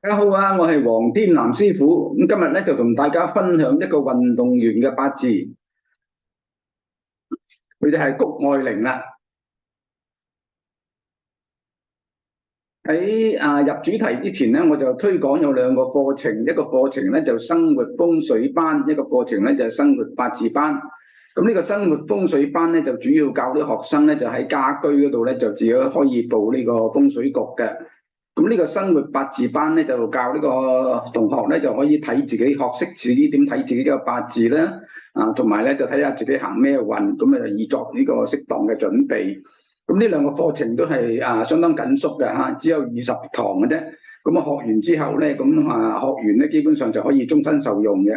大家好啊，我係黃天南師傅。咁今日咧就同大家分享一個運動員嘅八字，佢哋係谷愛玲啦。喺入主題之前咧，我就推廣有兩個課程，一個課程咧就生活風水班，一個課程咧就係生活八字班。咁呢個生活風水班咧就主要教啲學生咧就喺家居嗰度咧就自己可以報呢個風水局嘅。咁呢個生活八字班咧就教呢個同學咧就可以睇自己學識自己點睇自己嘅八字啦，同埋咧就睇下自己行咩運，咁就以作呢個適當嘅準備。咁呢兩個課程都係相當緊縮嘅嚇，只有20堂嘅啫。咁啊學完之後咧，學完咧基本上就可以終身受用嘅。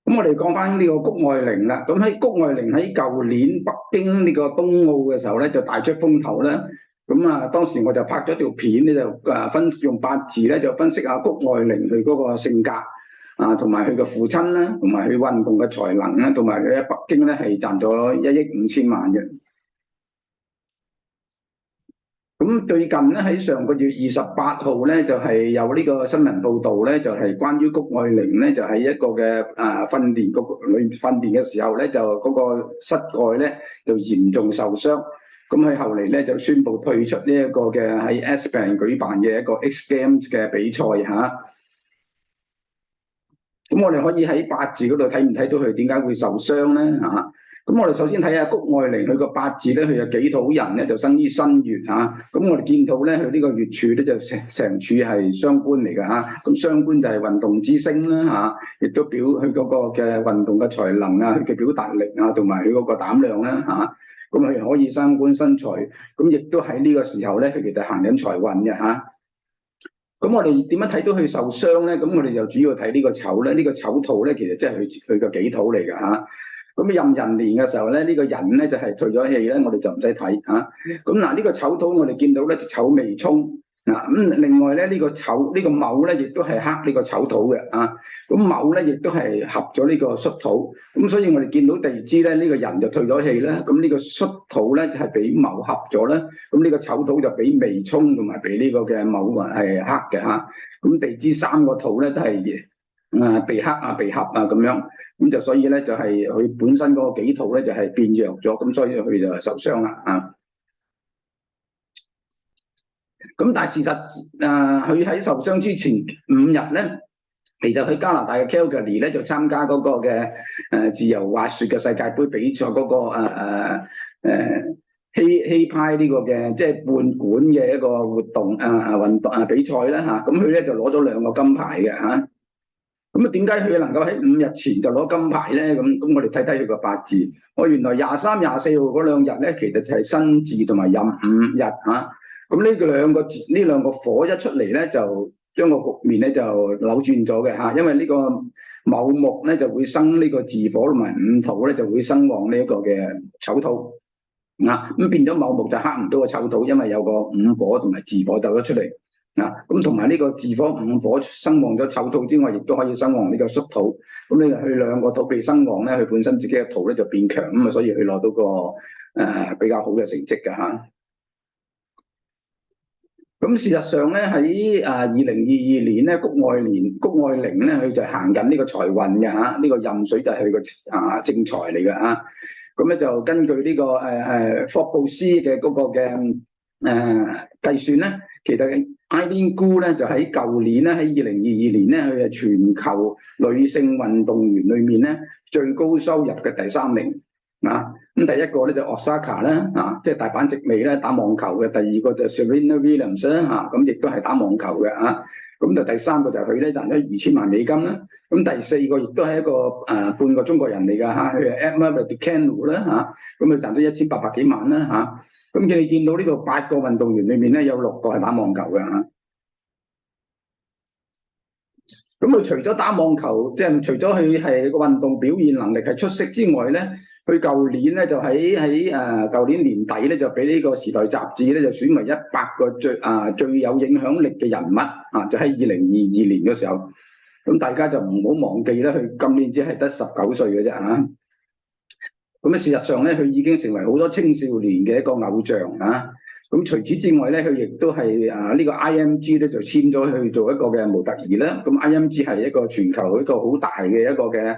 咁我哋講翻呢個谷愛玲啦。咁喺谷愛玲喺舊年北京呢個冬奧嘅時候咧，就大出風頭啦。當時我就拍咗條片咧，就用八字咧就分析下谷愛玲佢嗰個性格同埋佢嘅父親啦，同埋佢運動嘅才能啦，同埋佢喺北京咧係賺咗1億5千萬嘅。咁最近咧喺上個月28號咧就係有呢個新聞報導咧，就係關於谷愛玲咧就喺一個嘅訓練局裏訓練嘅時候咧，就嗰個膝蓋咧就嚴重受傷。咁佢後嚟咧就宣布退出呢一個嘅喺 Aspen 舉辦嘅一個 X Games 嘅比賽嚇。咁我哋可以喺八字嗰度睇唔睇到佢點解會受傷咧嚇？咁我哋首先睇下谷愛玲佢個八字咧，佢有己土人咧就生於新月嚇。咁我哋見到咧，佢呢個月柱咧就成柱係雙官嚟㗎嚇。咁雙官就係運動之星啦嚇，亦都表佢嗰個嘅運動嘅才能啊，佢嘅表達力啊，同埋佢嗰個膽量啦嚇。咁佢可以生官生財，咁亦都喺呢個時候咧，佢其實行緊財運嘅嚇。咁我哋點樣睇到佢受傷咧？咁我哋就主要睇呢個丑咧，呢個丑土咧，其實即係佢個己土嚟㗎嚇。咁壬寅年嘅時候咧，呢個寅咧就係退咗氣咧，我哋就唔使睇嚇。咁嗱，呢個丑土我哋見到咧，丑未沖。咁另外咧，呢個丑呢個卯咧，亦都係克呢個丑土嘅啊。咁卯咧，亦都係合咗呢個戌土。咁所以我哋見到地支咧，呢個寅就退咗氣啦。咁呢個戌土咧就係俾卯合咗啦。咁呢個丑土就俾未沖同埋俾呢個嘅卯係克嘅嚇。咁地支三個土咧都係被克被合咁樣。咁就所以咧就係佢本身嗰個己土咧就係變弱咗，咁所以佢就受傷啦啊。咁但係事實佢喺受傷之前5日咧，其實去加拿大嘅 Calgary 咧就參加嗰個嘅自由滑雪嘅世界盃比賽嗰個氣派呢個嘅即係半館嘅一個活動運動比賽啦嚇。咁佢咧就攞咗2個金牌嘅嚇。咁點解佢能夠喺5日前就攞金牌咧？咁我哋睇睇佢個八字。我原來23、24號嗰2日咧，其實就係辛巳同埋壬午日嚇。咁呢兩個火一出嚟咧，就將個局面咧就扭轉咗嘅嚇。因為呢個卯木咧就會生呢個巳火，同埋午土咧就會生旺呢一個嘅丑土。咁變咗卯木就克唔到個丑土，因為有個午火同埋巳火走咗出嚟。咁同埋呢個巳火午火生旺咗丑土之外，亦都可以生旺呢個戌土。咁呢佢2個土被生旺咧，佢本身自己嘅土咧就變強，咁所以佢攞到個比較好嘅成績㗎嚇。咁事實上咧，喺2022年咧，谷愛玲咧，佢就行緊呢個財運嘅嚇。呢個壬水就係佢個正財嚟嘅嚇。咁咧就根據呢個霍布斯嘅嗰個嘅計算咧，其實Eileen Gu 咧就喺舊年咧，喺2022年咧，佢係全球女性運動員裏面咧最高收入嘅第3名。咁第一個咧就 Osaka 啦，即係大阪直美咧打網球嘅；第二個就 Serena Williams 啦，咁亦都係打網球嘅嚇。咁就第3個就係佢咧賺咗2000萬美金啦。咁第4個亦都係一個半個中國人嚟㗎嚇，佢係 Emma Raducanu 啦嚇。咁佢賺咗1800幾萬啦嚇。咁你見到呢度8個運動員裏面咧，有6個係打網球嘅嚇。咁佢除咗打網球，即係除咗佢係個運動表現能力係出色之外咧，佢舊年咧就喺舊年年底咧就俾呢個《時代》雜誌咧就選為100個最有影響力嘅人物就喺2022年嘅時候。咁大家就唔好忘記咧，佢今年只係得19歲嘅啫嚇。咁事實上咧，佢已經成為好多青少年嘅一個偶像嚇。咁除此之外咧，佢亦都係呢個 IMG 咧就簽咗去做一個嘅模特兒啦。咁 IMG 係一個全球一個好大嘅一個嘅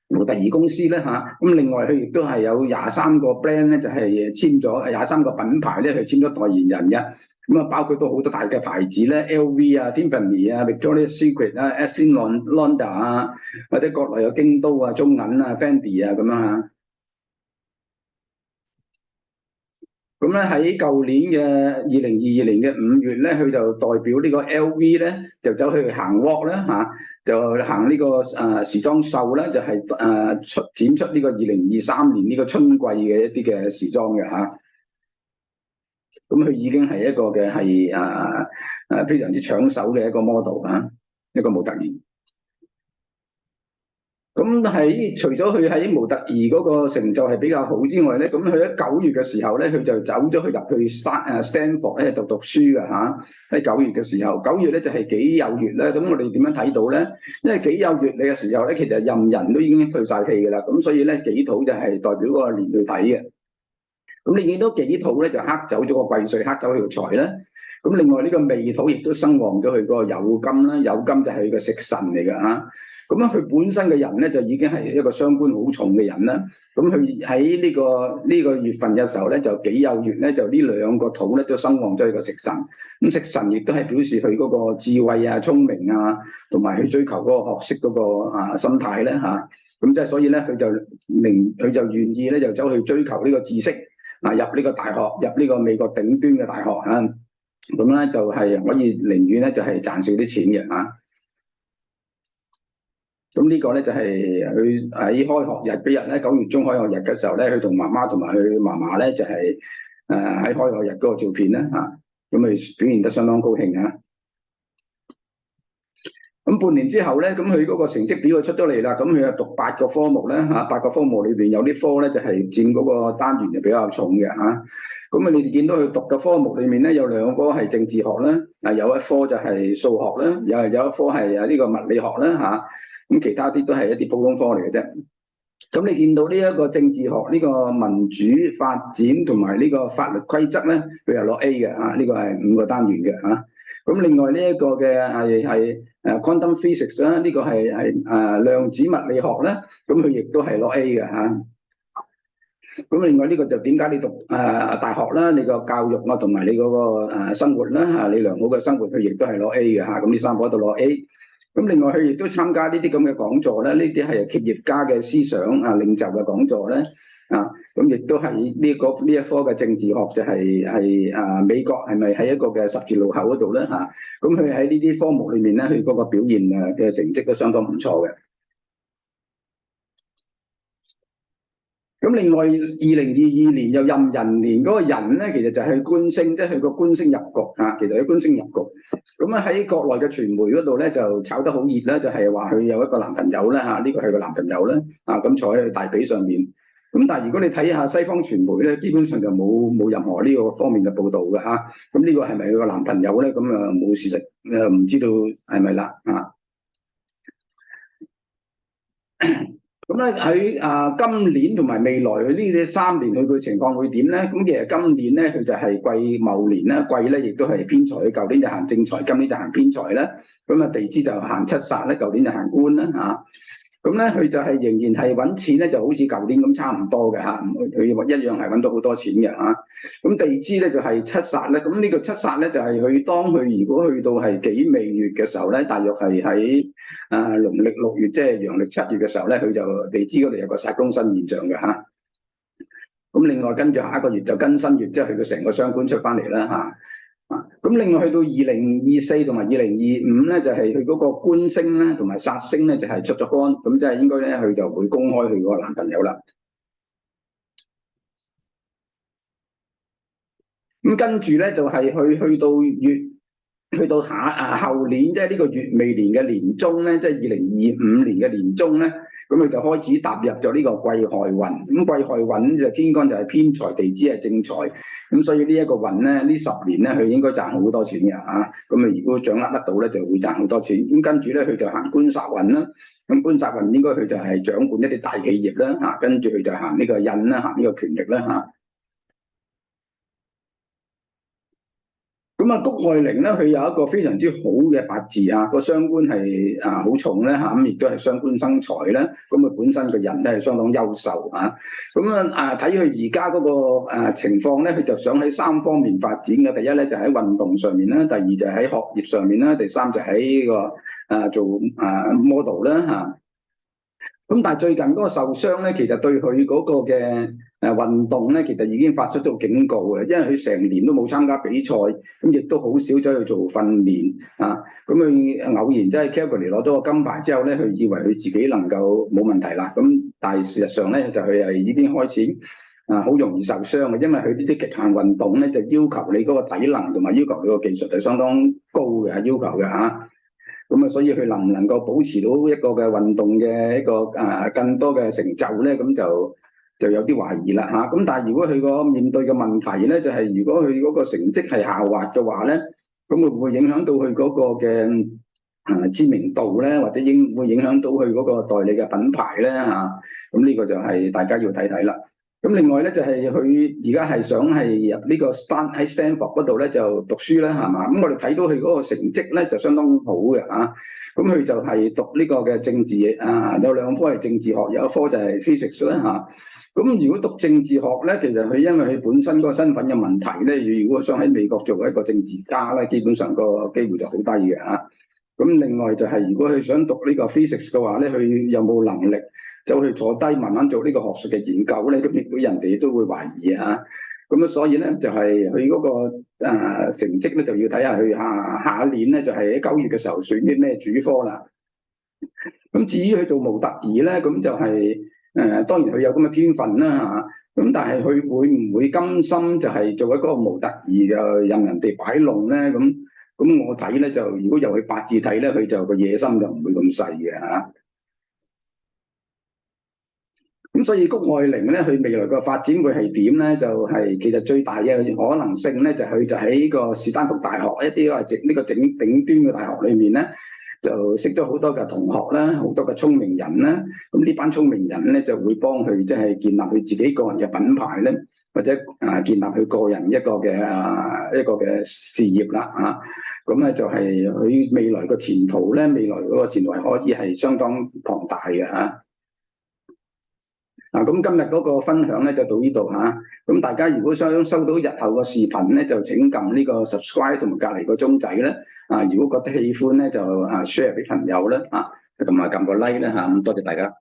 模特兒公司咧嚇。咁另外佢亦都係有23個 brand 咧，就係簽咗23個品牌咧，佢簽咗代言人嘅。咁啊，包括到好多大嘅牌子咧 ，LV 啊、Tiffany 啊、Victoria's Secret 啊、Estée Lauder 啊，或者國內有京都啊、中銀啊、Fendi 啊咁樣嚇。咁咧喺舊年嘅2022年嘅5月咧，佢就代表呢個 LV 咧，就走去行 walk 啦嚇，就行呢個時裝秀啦，就係展出呢個2023年呢個春季嘅一啲嘅時裝嘅嚇。咁佢已經係一個嘅係非常之搶手嘅一個 model 嚇，一個模特兒。咁除咗佢喺模特兒嗰個成就係比較好之外咧，咁佢喺9月嘅時候咧，佢就走咗去入去Stanford 咧讀書嘅嚇。喺9月嘅時候，9月咧就係己酉月咧。咁我哋點樣睇到咧？因為己酉月嚟嘅時候咧，其實任人都已經退晒氣㗎啦。咁所以咧，己土就係代表嗰個年去睇嘅。咁你見到己土咧就克走咗個貴歲，克走佢條財咧。咁另外呢個未土亦都生旺咗佢嗰個酉金啦，酉金就係佢個食神嚟㗎嚇。咁樣佢本身嘅人咧就已經係一個傷官好重嘅人啦。咁佢喺呢個月份嘅時候咧，就己酉月咧，就呢兩個土咧都生旺咗佢個食神。咁食神亦都係表示佢嗰個智慧啊、聰明啊，同埋去追求嗰個學識嗰個心態咧嚇。咁即係所以咧，佢就願意咧就走去追求呢個知識入呢個大學，入呢個美國頂端嘅大學嚇。咁咧就係可以寧願咧就係賺少啲錢嘅嚇。咁呢個咧就係佢喺開學日嗰日咧，9月中開學日嘅時候咧，佢同媽媽同埋佢嫲嫲咧就係喺開學日嗰個照片咧嚇，咁佢表現得相當高興啊！咁半年之後咧，咁佢嗰個成績表就出咗嚟啦。咁佢又讀8個科目咧嚇，8個科目裏邊有啲科咧就係佔嗰個單元就比較重嘅嚇。咁你哋見到佢讀嘅科目裏面咧，有2科係政治學啦，有一科就係數學啦，有一科係呢個物理學啦嚇。咁其他啲都係一啲普通科嚟嘅啫。咁你見到呢一個政治學呢個民主發展同埋呢個法律規則咧，佢又攞 A 嘅啊，呢個係5個單元嘅嚇。咁另外呢一個嘅係quantum physics 啦，呢個係量子物理學咧，咁佢亦都係攞 A 嘅嚇。咁另外呢個就點解你讀大學啦，你個教育啊同埋你嗰個生活啦嚇，你良好嘅生活佢亦都係攞 A 嘅嚇。咁呢3科都攞 A。咁另外佢亦都參加呢啲咁嘅講座咧，呢啲係企業家嘅思想領袖嘅講座咧，咁亦都係呢一科嘅政治學就係美國係咪喺一個嘅十字路口嗰度咧嚇？咁佢喺呢啲科目裏面咧，佢嗰個表現嘅成績都相當唔錯嘅。咁另外2022年又壬寅年嗰個寅咧，其實就係官星，即係佢個官星入局嚇，其實佢官星入局。咁啊喺國內嘅傳媒嗰度咧就炒得好熱啦，就係話佢有一個男朋友啦嚇，呢個係個男朋友啦，咁坐喺佢大髀上面。咁但係如果你睇下西方傳媒咧，基本上就冇任何呢個方面嘅報導嘅嚇。咁呢個係咪佢個男朋友咧？咁啊冇事實，唔知道係咪啦啊。咁咧喺今年同埋未來佢呢3年佢嘅情況會點咧？咁其實今年咧佢就係癸卯年啦，癸咧亦都係偏財，舊年就行正財，今年就行偏財啦。咁啊地支就行七煞咧，舊年就行官啦嚇。咁咧佢就係仍然係揾錢咧，就好似舊年咁差唔多嘅嚇，佢一樣係揾到好多錢嘅嚇。咁地支咧就係七煞咧，咁呢個七煞咧就係佢當佢如果去到係己未月嘅時候咧，大約係喺農曆6月，即係陽曆7月嘅時候咧，佢就地支嗰度有個煞宮新現象嘅嚇。咁另外跟住下一個月就庚申月，即係佢個成個傷官出翻嚟啦嚇。咁另外去到2024同埋2025咧，就係佢嗰個官星咧同埋煞星咧就係出咗干，咁即係應該咧佢就會公開佢嗰個男朋友啦。咁跟住咧就係去到後年，即係呢個乙未年嘅年中咧，即係2025年嘅年中咧，咁佢就開始踏入咗呢個癸亥運。咁癸亥運就天干就係偏財，地支係正財，咁所以呢一個運咧，呢10年咧佢應該賺好多錢嘅嚇。咁啊如果掌握得到咧，就會賺好多錢。咁跟住咧佢就行官煞運啦。咁潘薩運應該佢就係掌管一啲大企業啦嚇，跟住佢就行呢個印啦，行呢個權力啦嚇。咁啊，谷愛凌咧，佢有一個非常之好嘅八字啊，個傷官係好重咧嚇，咁亦都係傷官生財咧，咁佢本身個人咧係相當優秀嚇。咁睇佢而家嗰個情況咧，佢就想喺3方面發展嘅。第一咧就喺運動上面啦，第二就喺學業上面啦，第三就喺呢個做model 啦嚇。咁但係最近嗰個受傷咧，其實對佢嗰個嘅運動咧，其實已經發出咗警告嘅，因為佢成年都冇參加比賽，咁亦都好少走去做訓練啊。咁佢偶然真係 Calgary 攞到個金牌之後咧，佢以為佢自己能夠冇問題啦。咁但係事實上咧，就佢係已經開始好容易受傷嘅，因為佢呢啲極限運動咧，就要求你嗰個體能同埋要求你個技術係相當高嘅要求嘅嚇。咁啊，所以佢能唔能夠保持到一個嘅運動嘅一個更多嘅成就咧？咁就有啲懷疑啦嚇。咁但係如果佢個面對嘅問題咧，就係如果佢嗰個成績係下滑嘅話咧，咁會唔會影響到佢嗰個嘅知名度咧，或者會影響到佢嗰個代理嘅品牌咧嚇？咁呢個就係大家要睇睇啦。咁另外咧就係佢而家係想係入呢個喺 Stanford 嗰度咧就讀書啦，係嘛？咁我哋睇到佢嗰個成績咧就相當好嘅嚇。咁佢就係讀呢個嘅政治有2科係政治學，有一科就係 physics 啦嚇。咁如果讀政治學咧，其實佢因為佢本身嗰個身份嘅問題咧，如果想喺美國做一個政治家咧，基本上個機會就好低嘅嚇。咁另外就係如果佢想讀呢個 physics 嘅話咧，佢有冇能力走去坐低慢慢做呢個學術嘅研究咧？咁亦都人哋都會懷疑嚇。咁所以咧就係佢嗰個成績咧就要睇下佢下一年咧就係喺9月嘅時候選啲咩主科啦。咁至於佢做模特兒咧，咁就係當然佢有咁嘅天分啦嚇。咁但係佢會唔會甘心就係做一個模特兒就任人哋擺弄咧？咁我睇咧就如果由佢八字睇咧，佢就個野心就唔會咁細嘅嚇。咁所以谷愛凌咧，佢未來個發展會係點咧？就係其實最大嘅可能性咧，就佢就喺呢個士丹福大學一啲呢個頂端嘅大學裏面咧，就識咗好多嘅同學啦，好多嘅聰明人啦。咁呢班聰明人咧，就會幫佢即係建立佢自己個人嘅品牌咧，或者建立佢個人一個嘅事業啦嚇。咁咧就係佢未來個前途咧，未來嗰個前途係可以係相當龐大嘅嚇。咁今日嗰個分享咧就到呢度嚇。咁大家如果想收到日後個視頻咧，就請撳呢個 subscribe 同埋隔離個鐘仔咧。如果覺得喜歡咧，就share 俾朋友啦。同埋撳個 like 啦嚇。咁多謝大家。